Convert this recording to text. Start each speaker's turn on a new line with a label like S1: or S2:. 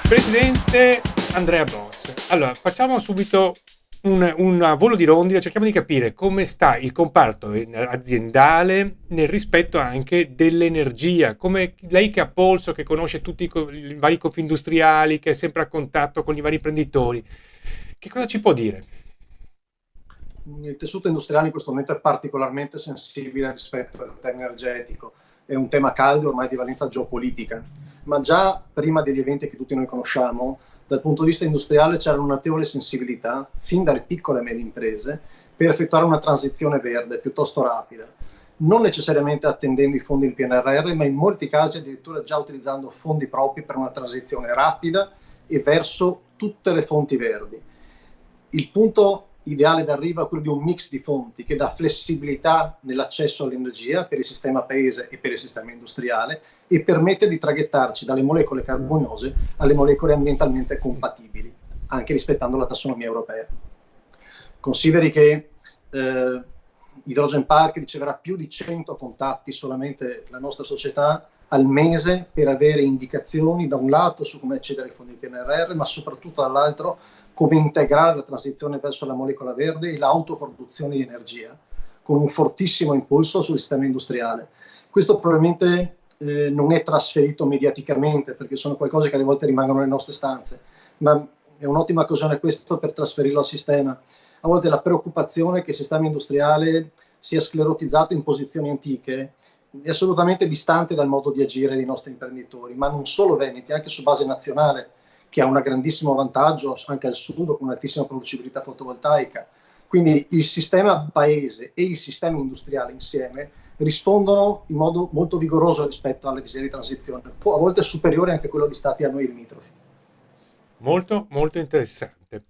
S1: Presidente Andrea Boss, allora facciamo subito un volo di rondine, cerchiamo di capire come sta il comparto aziendale nel rispetto anche dell'energia, come lei che ha polso, che conosce tutti i vari confindustriali, che è sempre a contatto con i vari imprenditori, che cosa ci può dire?
S2: Il tessuto industriale in questo momento è particolarmente sensibile rispetto al tema energetico, è un tema caldo ormai di valenza geopolitica, ma già prima degli eventi che tutti noi conosciamo, dal punto di vista industriale c'era una notevole sensibilità, fin dalle piccole e medie imprese, per effettuare una transizione verde piuttosto rapida, non necessariamente attendendo i fondi del PNRR, ma in molti casi addirittura già utilizzando fondi propri per una transizione rapida e verso tutte le fonti verdi. Il punto ideale d'arrivo è quello di un mix di fonti che dà flessibilità nell'accesso all'energia per il sistema paese e per il sistema industriale e permette di traghettarci dalle molecole carboniose alle molecole ambientalmente compatibili, anche rispettando la tassonomia europea. Consideri che Hydrogen Park riceverà più di 100 contatti solamente la nostra società al mese per avere indicazioni da un lato su come accedere ai fondi PNRR, ma soprattutto dall'altro come integrare la transizione verso la molecola verde e l'autoproduzione di energia, con un fortissimo impulso sul sistema industriale. Questo probabilmente non è trasferito mediaticamente, perché sono qualcosa che alle volte rimangono nelle nostre stanze, ma è un'ottima occasione questo per trasferirlo al sistema. A volte la preoccupazione che il sistema industriale sia sclerotizzato in posizioni antiche è assolutamente distante dal modo di agire dei nostri imprenditori, ma non solo veneti, anche su base nazionale, che ha un grandissimo vantaggio anche al sud con un'altissima producibilità fotovoltaica. Quindi il sistema paese e il sistema industriale insieme rispondono in modo molto vigoroso rispetto alle disegni di transizione, a volte superiore anche a quello di stati a noi limitrofi.
S1: Molto, molto interessante.